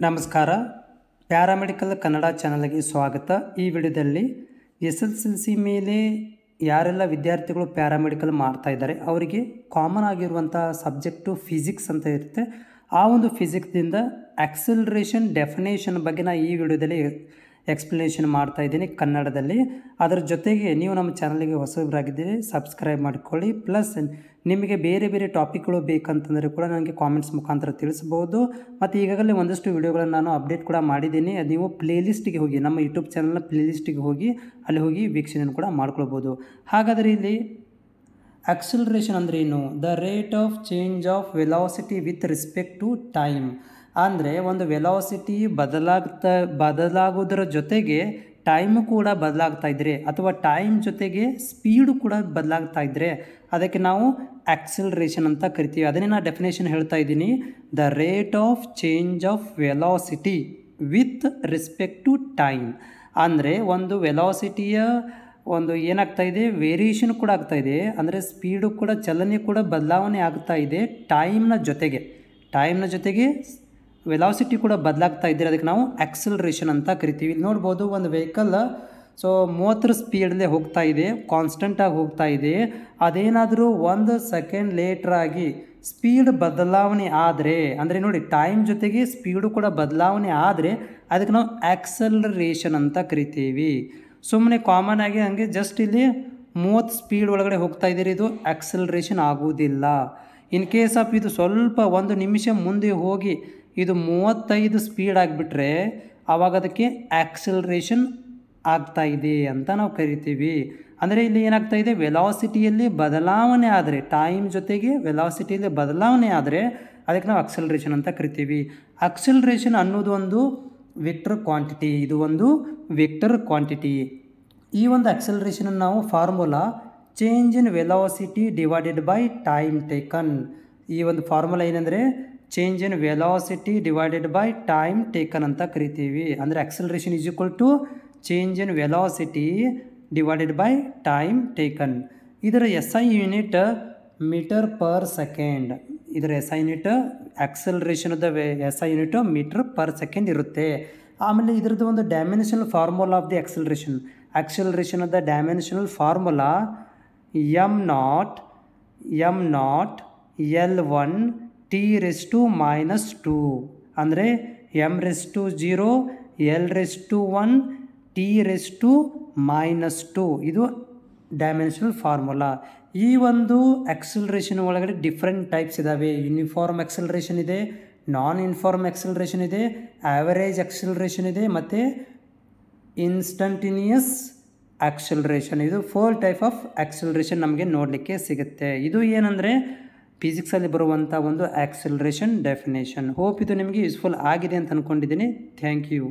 ನಮಸ್ಕಾರ. ಪ್ಯಾರಾಮೆಡಿಕಲ್ ಕನ್ನಡ ಚಾನಲ್ಗೆ ಸ್ವಾಗತ. ಈ ವಿಡಿಯೋದಲ್ಲಿ SSLC ಮೇಲೆ ಯಾರೆಲ್ಲ ವಿದ್ಯಾರ್ಥಿಗಳು ಪ್ಯಾರಾಮೆಡಿಕಲ್ ಮಾಡ್ತಾ ಇದ್ದಾರೆ ಅವರಿಗೆ ಕಾಮನ್ ಆಗಿರುವಂಥ ಸಬ್ಜೆಕ್ಟು ಫಿಸಿಕ್ಸ್ ಅಂತ ಇರುತ್ತೆ. ಆ ಒಂದು ಫಿಸಿಕ್ಸ್ದಿಂದ ಆಕ್ಸಲರೇಷನ್ ಡೆಫಿನೇಷನ್ ಬಗ್ಗೆ ನಾನು ಈ ವಿಡಿಯೋದಲ್ಲಿ ಎಕ್ಸ್ಪ್ಲನೇಷನ್ ಮಾಡ್ತಾ ಇದ್ದೀನಿ ಕನ್ನಡದಲ್ಲಿ. ಅದರ ಜೊತೆಗೆ ನೀವು ನಮ್ಮ ಚಾನಲ್ಗೆ ಹೊಸಬರಾಗಿದ್ದರೆ ಸಬ್ಸ್ಕ್ರೈಬ್ ಮಾಡಿಕೊಳ್ಳಿ. ಪ್ಲಸ್ ನಿಮಗೆ ಬೇರೆ ಬೇರೆ ಟಾಪಿಕ್ಗಳು ಬೇಕಂತಂದರೆ ಕೂಡ ನನಗೆ ಕಾಮೆಂಟ್ಸ್ ಮುಖಾಂತರ ತಿಳಿಸ್ಬೋದು. ಮತ್ತು ಈಗಾಗಲೇ ಒಂದಷ್ಟು ವಿಡಿಯೋಗಳನ್ನು ನಾನು ಅಪ್ಡೇಟ್ ಕೂಡ ಮಾಡಿದ್ದೀನಿ. ಅದು ನೀವು ಪ್ಲೇಲಿಸ್ಟಿಗೆ ಹೋಗಿ, ನಮ್ಮ ಯೂಟ್ಯೂಬ್ ಚಾನಲ್ನ ಪ್ಲೇಲಿಸ್ಟಿಗೆ ಹೋಗಿ ಅಲ್ಲಿ ಹೋಗಿ ವೀಕ್ಷಣೆಯನ್ನು ಕೂಡ ಮಾಡ್ಕೊಳ್ಬೋದು. ಹಾಗಾದರೆ ಇಲ್ಲಿ ಆಕ್ಸಲರೇಷನ್ ಅಂದರೆ ಏನು? The rate of change of velocity with respect to time. ಅಂದರೆ ಒಂದು ವೆಲಾಸಿಟಿ ಬದಲಾಗೋದರ ಜೊತೆಗೆ ಟೈಮು ಕೂಡ ಬದಲಾಗ್ತಾ ಇದ್ದರೆ ಅಥವಾ ಟೈಮ್ ಜೊತೆಗೆ ಸ್ಪೀಡು ಕೂಡ ಬದಲಾಗ್ತಾ ಇದ್ದರೆ ಅದಕ್ಕೆ ನಾವು ಆಕ್ಸಲರೇಷನ್ ಅಂತ ಕರಿತೀವಿ. ಅದನ್ನೇ ನಾನು ಡೆಫಿನೇಷನ್ ಹೇಳ್ತಾ ಇದ್ದೀನಿ. The rate of change of velocity with respect to time. ಅಂದರೆ ಒಂದು ವೆಲಾಸಿಟಿಯ ಒಂದು ಏನಾಗ್ತಾ ಇದೆ, ವೇರಿಯೇಷನ್ ಕೂಡ ಆಗ್ತಾ ಇದೆ. ಅಂದರೆ ಸ್ಪೀಡು ಕೂಡ, ಚಲನೆ ಕೂಡ ಬದಲಾವಣೆ ಆಗ್ತಾ ಇದೆ ಟೈಮ್ನ ಜೊತೆಗೆ ವೆಲಾಸಿಟಿ ಕೂಡ ಬದಲಾಗ್ತಾ ಇದ್ದರೆ ಅದಕ್ಕೆ ನಾವು ಆಕ್ಸಲರೇಷನ್ ಅಂತ ಕರಿತೀವಿ. ನೋಡ್ಬೋದು, ಒಂದು ವೆಹಿಕಲ್ 30 ಸ್ಪೀಡಲ್ಲೇ ಹೋಗ್ತಾ ಇದೆ, ಕಾನ್ಸ್ಟೆಂಟಾಗಿ ಹೋಗ್ತಾ ಇದೆ. ಅದೇನಾದರೂ 1 ಸೆಕೆಂಡ್ ಲೇಟ್ರಾಗಿ ಸ್ಪೀಡ್ ಬದಲಾವಣೆ ಆದರೆ, ಅಂದರೆ ನೋಡಿ ಟೈಮ್ ಜೊತೆಗೆ ಸ್ಪೀಡು ಕೂಡ ಬದಲಾವಣೆ ಆದರೆ ಅದಕ್ಕೆ ನಾವು ಆಕ್ಸಲರೇಷನ್ ಅಂತ ಕರಿತೀವಿ. ಸುಮ್ಮನೆ ಕಾಮನ್ ಆಗಿ ಹಂಗೆ ಜಸ್ಟ್ ಇಲ್ಲಿ 30 ಸ್ಪೀಡ್ ಒಳಗಡೆ ಹೋಗ್ತಾ ಇದ್ದೀರಿ, ಇದು ಆಕ್ಸಲರೇಷನ್ ಆಗುವುದಿಲ್ಲ. ಇನ್ ಕೇಸ್ ಆಫ್ ಇದು ಸ್ವಲ್ಪ 1 ನಿಮಿಷ ಮುಂದೆ ಹೋಗಿ ಇದು 35 ಸ್ಪೀಡ್ ಆಗಿಬಿಟ್ರೆ ಆವಾಗ ಅದಕ್ಕೆ ಆಕ್ಸಲರೇಷನ್ ಆಗ್ತಾ ಇದೆ ಅಂತ ನಾವು ಕರಿತೀವಿ. ಅಂದರೆ ಇಲ್ಲಿ ಏನಾಗ್ತಾ ಇದೆ, ವೆಲಾಸಿಟಿಯಲ್ಲಿ ಬದಲಾವಣೆ ಆದರೆ, ಟೈಮ್ ಜೊತೆಗೆ ವೆಲಾಸಿಟಿಯಲ್ಲಿ ಬದಲಾವಣೆ ಆದರೆ ಅದಕ್ಕೆ ನಾವು ಆಕ್ಸಲರೇಷನ್ ಅಂತ ಕರಿತೀವಿ. ಆಕ್ಸಲರೇಷನ್ ಅನ್ನೋದು ಒಂದು ವೆಕ್ಟರ್ ಕ್ವಾಂಟಿಟಿ. ಇದು ಒಂದು ವೆಕ್ಟರ್ ಕ್ವಾಂಟಿಟಿ. ಈ ಒಂದು ಆಕ್ಸಲರೇಷನ್ ನಾವು formula change in velocity divided by time taken. ಈ ಒಂದು ಫಾರ್ಮುಲಾ ಏನಂದರೆ change in velocity divided by time taken ಅಂತ ಕರಿತೀವಿ. ಅಂದರೆ acceleration is equal to change in velocity divided by time taken. ಇದರ SI unit metre per second. ಇದರ SI unit ಆಕ್ಸಲರೇಷನ್ದ SI unit metre per second ಇರುತ್ತೆ. ಆಮೇಲೆ ಇದರದ್ದು ಒಂದು ಡೈಮೆನ್ಷನಲ್ ಫಾರ್ಮುಲಾ ಆಫ್ ದಿ ಆಕ್ಸಲರೇಷನ್ದ dimensional formula m0 L1 T⁻². ಅಂದರೆ m⁻0 L⁻1 T⁻². ಇದು ಡೈಮೆನ್ಷನಲ್ ಫಾರ್ಮುಲಾ. ಈ ಒಂದು ಆಕ್ಸಲರೇಷನ್ ಒಳಗಡೆ ಡಿಫ್ರೆಂಟ್ ಟೈಪ್ಸ್ ಇದ್ದಾವೆ. ಯೂನಿಫಾರ್ಮ್ ಆಕ್ಸಲರೇಷನ್ ಇದೆ, ನಾನ್ ಯೂನಿಫಾರ್ಮ್ ಆಕ್ಸಲರೇಷನ್ ಇದೆ, ಆ್ಯಾವರೇಜ್ ಆಕ್ಸಲರೇಷನ್ ಇದೆ, ಮತ್ತು ಇನ್ಸ್ಟಂಟೇನಿಯಸ್ ಆಕ್ಸಲರೇಷನ್. ಇದು 4 ಟೈಪ್ ಆಫ್ ಆಕ್ಸಲರೇಷನ್ ನಮಗೆ ನೋಡಲಿಕ್ಕೆ ಸಿಗುತ್ತೆ. ಇದು ಏನಂದರೆ ಫಿಸಿಕ್ಸಲ್ಲಿ ಬರುವಂಥ ಒಂದು ಆಕ್ಸಲರೇಷನ್ ಡೆಫಿನೇಷನ್. ಹೋಪ್ ಇದು ನಿಮಗೆ ಯೂಸ್ಫುಲ್ ಆಗಿದೆ ಅಂತ ಅಂದ್ಕೊಂಡಿದ್ದೀನಿ. Thank you.